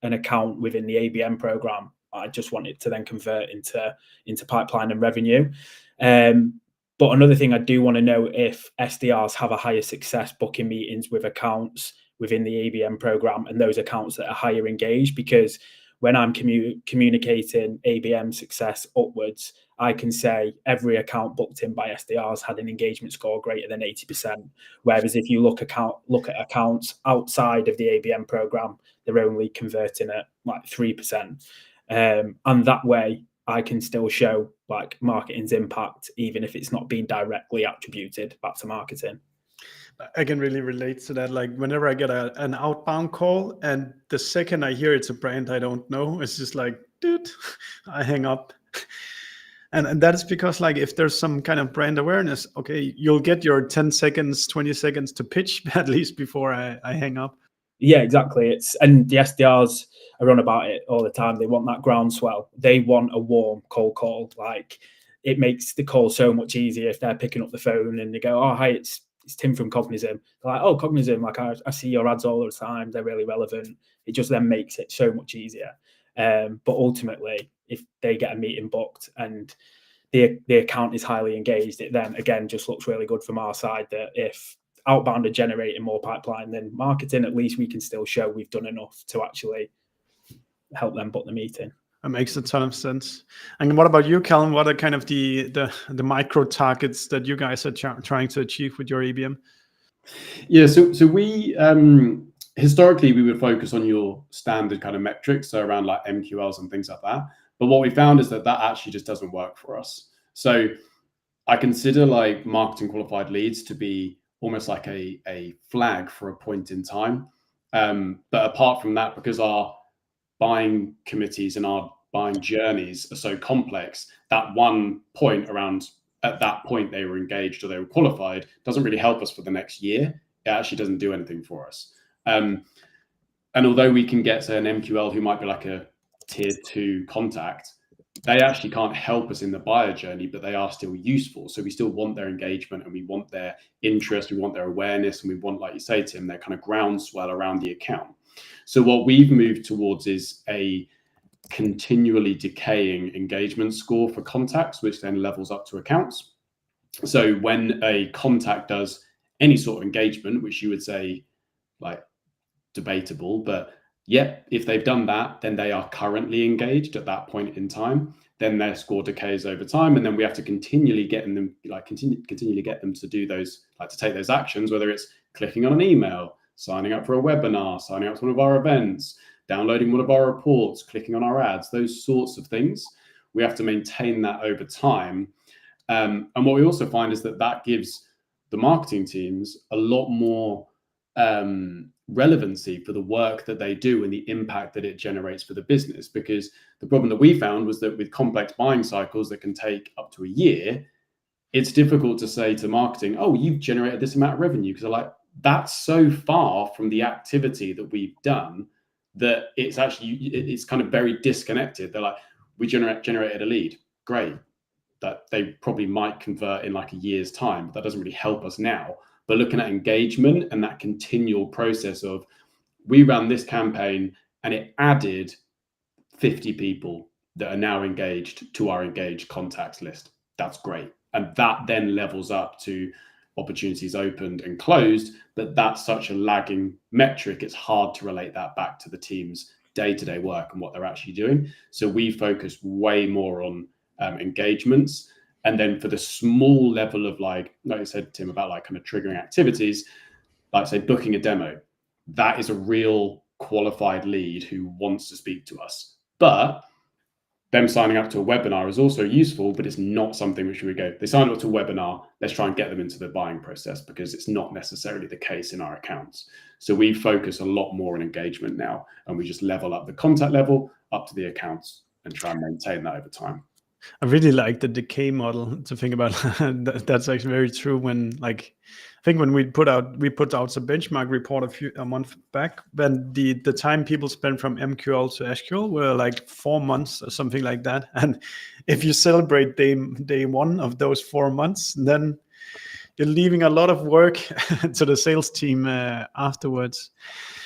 an account within the ABM program. I just want it to then convert into pipeline and revenue. But another thing I do want to know, if SDRs have a higher success booking meetings with accounts within the ABM program and those accounts that are higher engaged, because when I'm communicating ABM success upwards, I can say every account booked in by SDRs had an engagement score greater than 80%. Whereas if you look at accounts outside of the ABM program, they're only converting at like 3%. And that way I can still show like marketing's impact, even if it's not being directly attributed back to marketing. I can really relate to that. Like whenever I get an outbound call and the second I hear it's a brand I don't know, it's just like, dude, I hang up. And that is because like if there's some kind of brand awareness, okay, you'll get your 10 seconds, 20 seconds to pitch at least before I hang up. Yeah, exactly. And the SDRs are on about it all the time. They want that groundswell. They want a warm cold call. Like it makes the call so much easier if they're picking up the phone and they go, oh, hi, it's Tim from Cognism. They're like, oh, Cognism, like I see your ads all the time. They're really relevant. It just then makes it so much easier. But ultimately, if they get a meeting booked and the account is highly engaged, it then again just looks really good from our side that if outbound are generating more pipeline than marketing, at least we can still show we've done enough to actually help them book the meeting. That makes a ton of sense. And what about you, Callum? What are kind of the micro targets that you guys are trying to achieve with your ABM? Yeah, so we historically we would focus on your standard kind of metrics, so around like MQLs and things like that. But what we found is that actually just doesn't work for us. So I consider like marketing qualified leads to be almost like a flag for a point in time. But apart from that, because our buying committees and our buying journeys are so complex, that one point around at that point they were engaged or they were qualified doesn't really help us for the next year. It actually doesn't do anything for us. And although we can get, say, an MQL who might be like a tier 2 contact, they actually can't help us in the buyer journey, but they are still useful. So we still want their engagement, and we want their interest, we want their awareness, and we want, like you say, Tim, their kind of groundswell around the account. So what we've moved towards is a continually decaying engagement score for contacts, which then levels up to accounts. So when a contact does any sort of engagement, which you would say like debatable, but yeah, if they've done that, then they are currently engaged at that point in time. Then their score decays over time, and then we have to continually get them, like continually get them to do those, like to take those actions, whether it's clicking on an email, signing up for a webinar, signing up to one of our events, downloading one of our reports, clicking on our ads, those sorts of things. We have to maintain that over time. And what we also find is that that gives the marketing teams a lot more relevancy for the work that they do and the impact that it generates for the business. Because the problem that we found was that with complex buying cycles that can take up to a year, it's difficult to say to marketing, oh, you've generated this amount of revenue, because they're like, that's so far from the activity that we've done that it's kind of very disconnected. They're like, we generated a lead, great, that they probably might convert in like a year's time, but that doesn't really help us now. But looking at engagement and that continual process of, we ran this campaign and it added 50 people that are now engaged to our engaged contacts list. That's great. And that then levels up to opportunities opened and closed, but that's such a lagging metric. It's hard to relate that back to the team's day-to-day work and what they're actually doing. So we focus way more on engagements. And then for the small level of like you said, Tim, about like kind of triggering activities, like say booking a demo, that is a real qualified lead who wants to speak to us. But them signing up to a webinar is also useful, but it's not something which we go, they sign up to a webinar, let's try and get them into the buying process, because it's not necessarily the case in our accounts. So we focus a lot more on engagement now, and we just level up the contact level up to the accounts and try and maintain that over time. I really like the decay model to think about. That's actually very true. When I think when we put out the benchmark report a month back, when the time people spent from MQL to SQL were like 4 months or something like that. And if you celebrate day one of those 4 months, then you're leaving a lot of work to the sales team afterwards.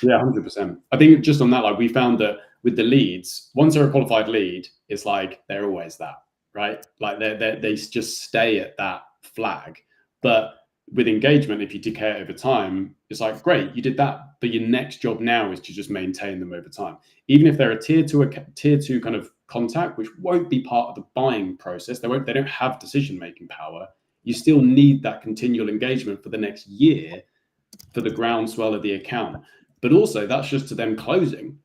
Yeah, 100%. I think just on that, like we found that with the leads, once they're a qualified lead, it's like they're always that, right? Like they just stay at that flag. But with engagement, if you decay it over time, it's like, great, you did that, but your next job now is to just maintain them over time. Even if they're a tier two kind of contact, which won't be part of the buying process, they don't have decision-making power, you still need that continual engagement for the next year for the groundswell of the account. But also that's just to them closing.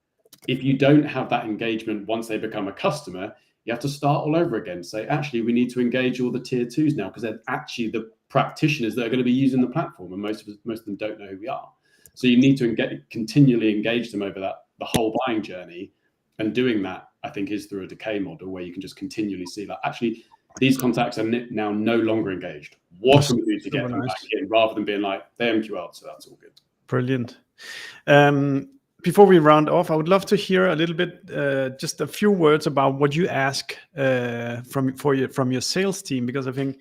If you don't have that engagement once they become a customer, you have to start all over again. Say, actually, we need to engage all the tier twos now, because they're actually the practitioners that are going to be using the platform, and most of them don't know who we are. So you need to continually engage them over the whole buying journey. And doing that, I think, is through a decay model where you can just continually see that actually these contacts are now no longer engaged. What can we do to get them back in, rather than being like, they're MQL, so that's all good. Brilliant. Before we round off, I would love to hear a little bit, just a few words about what you ask from your sales team, because I think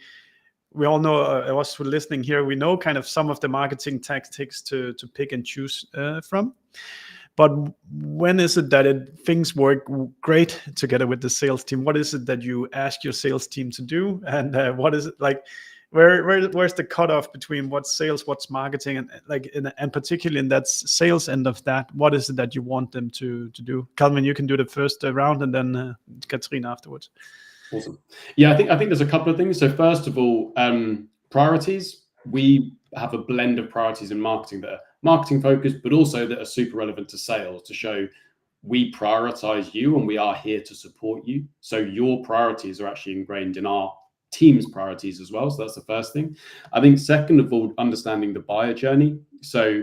we all know, us who are listening here, we know kind of some of the marketing tactics to pick and choose from. But when is it that things work great together with the sales team? What is it that you ask your sales team to do? And what is it like? Where's the cutoff between what's sales, what's marketing, and particularly in that sales end of that, what is it that you want them to do? Calvin, you can do the first round, and then Katrine afterwards. Awesome. Yeah, I think there's a couple of things. So first of all, priorities. We have a blend of priorities in marketing that are marketing focused, but also that are super relevant to sales, to show we prioritize you and we are here to support you. So your priorities are actually ingrained in our team's priorities as well. So that's the first thing. I think second of all, understanding the buyer journey. So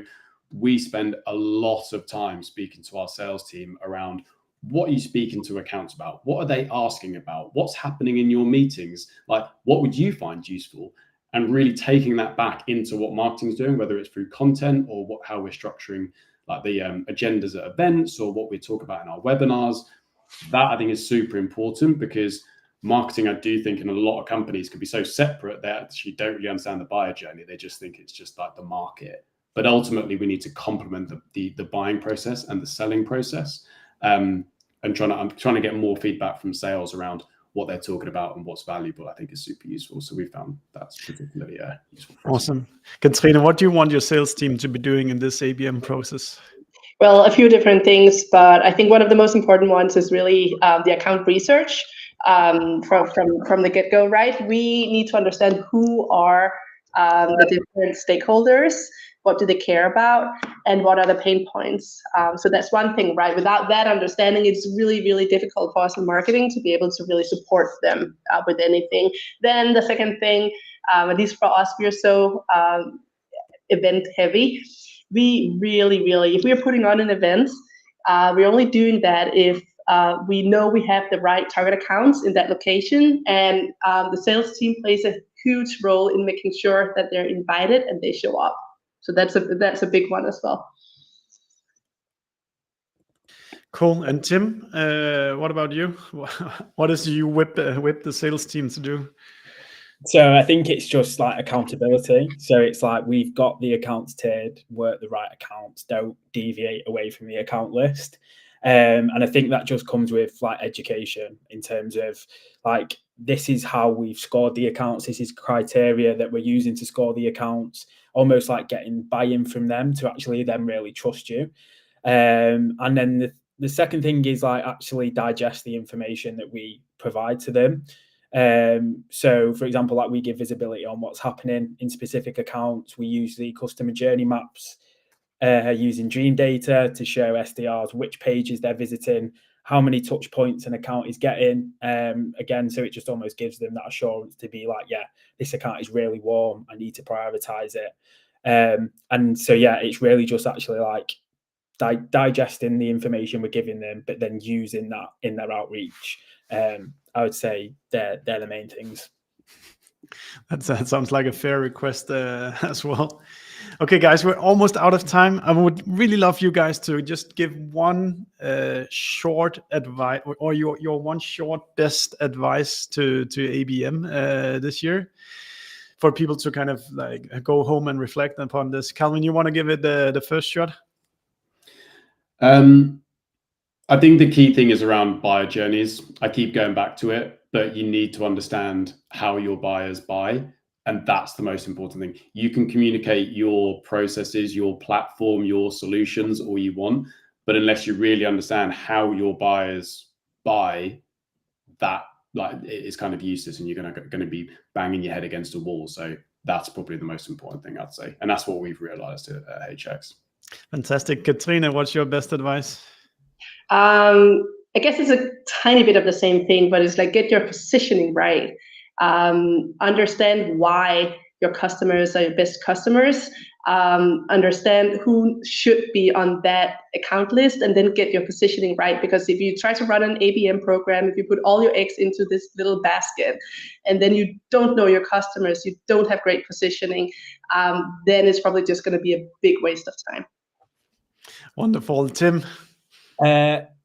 we spend a lot of time speaking to our sales team around, what are you speaking to accounts about? What are they asking about? What's happening in your meetings? Like, what would you find useful? And really taking that back into what marketing is doing, whether it's through content or how we're structuring like the agendas at events or what we talk about in our webinars. That I think is super important, because marketing, I do think in a lot of companies can be so separate that actually don't really understand the buyer journey. They just think it's just like the market. But ultimately, we need to complement the buying process and the selling process. And I'm trying to get more feedback from sales around what they're talking about and what's valuable. I think is super useful. So we found that's particularly useful. Awesome. Katrine, what do you want your sales team to be doing in this ABM process? Well, a few different things, but I think one of the most important ones is really the account research from the get-go, right? We need to understand who are the different stakeholders, what do they care about, and what are the pain points. So that's one thing, right? Without that understanding, it's really, really difficult for us in marketing to be able to really support them with anything. Then the second thing, at least for us, we're so event heavy. We really, if we are putting on an event, we're only doing that if we know we have the right target accounts in that location, and the sales team plays a huge role in making sure that they're invited and they show up. So that's a big one as well. Cool. And Tim, what about you? What is you whip the sales team to do? So I think it's just like accountability. So it's like we've got the accounts tiered, work the right accounts, don't deviate away from the account list. And I think that just comes with like education in terms of like, this is how we've scored the accounts. This is criteria that we're using to score the accounts, almost like getting buy-in from them to actually then really trust you. And then the second thing is like actually digest the information that we provide to them. So for example, like we give visibility on what's happening in specific accounts. We use the customer journey maps using Dreamdata to show SDRs which pages they're visiting, how many touch points an account is getting. Again, so it just almost gives them that assurance to be like, yeah, this account is really warm. I need to prioritize it. And so, yeah, it's really just actually like digesting the information we're giving them, but then using that in their outreach. I would say they're the main things. That sounds like a fair request as well. Okay, guys, we're almost out of time. I would really love you guys to just give one short advice, or your one short best advice to ABM this year, for people to kind of like go home and reflect upon this. Calvin, you want to give it the first shot? I think the key thing is around buyer journeys. I keep going back to it, but you need to understand how your buyers buy. And that's the most important thing. You can communicate your processes, your platform, your solutions all you want, but unless you really understand how your buyers buy, that like it is kind of useless, and you're going to be banging your head against a wall. So that's probably the most important thing, I'd say. And that's what we've realized at HX. Fantastic. Katrine, what's your best advice? I guess it's a tiny bit of the same thing, but it's like get your positioning right. Understand why your customers are your best customers. Understand who should be on that account list, and then get your positioning right. Because if you try to run an ABM program, if you put all your eggs into this little basket, and then you don't know your customers, you don't have great positioning, then it's probably just going to be a big waste of time. Wonderful. Tim?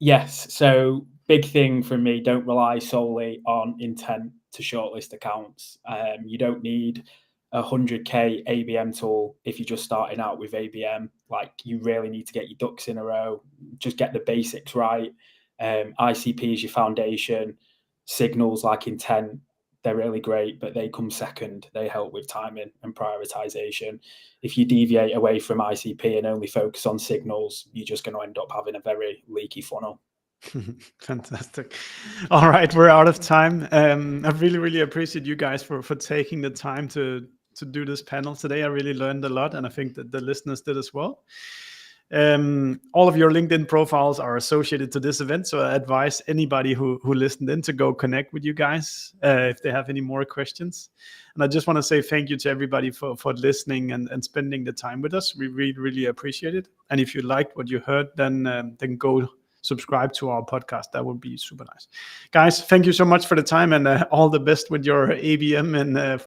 Yes. So big thing for me, don't rely solely on intent to shortlist accounts. You don't need a 100K ABM tool if you're just starting out with ABM. Like, you really need to get your ducks in a row, just get the basics right. ICP is your foundation. Signals like intent, they're really great, but they come second. They help with timing and prioritization. If you deviate away from ICP and only focus on signals, you're just going to end up having a very leaky funnel. Fantastic. All right, we're out of time. I really appreciate you guys for taking the time to do this panel today. I really learned a lot, and I think that the listeners did as well. All of your LinkedIn profiles are associated to this event, so I advise anybody who listened in to go connect with you guys if they have any more questions. And I just want to say thank you to everybody for listening and spending the time with us. We really appreciate it. And if you liked what you heard, then go subscribe to our podcast. That would be super nice. Guys, thank you so much for the time, and all the best with your ABM and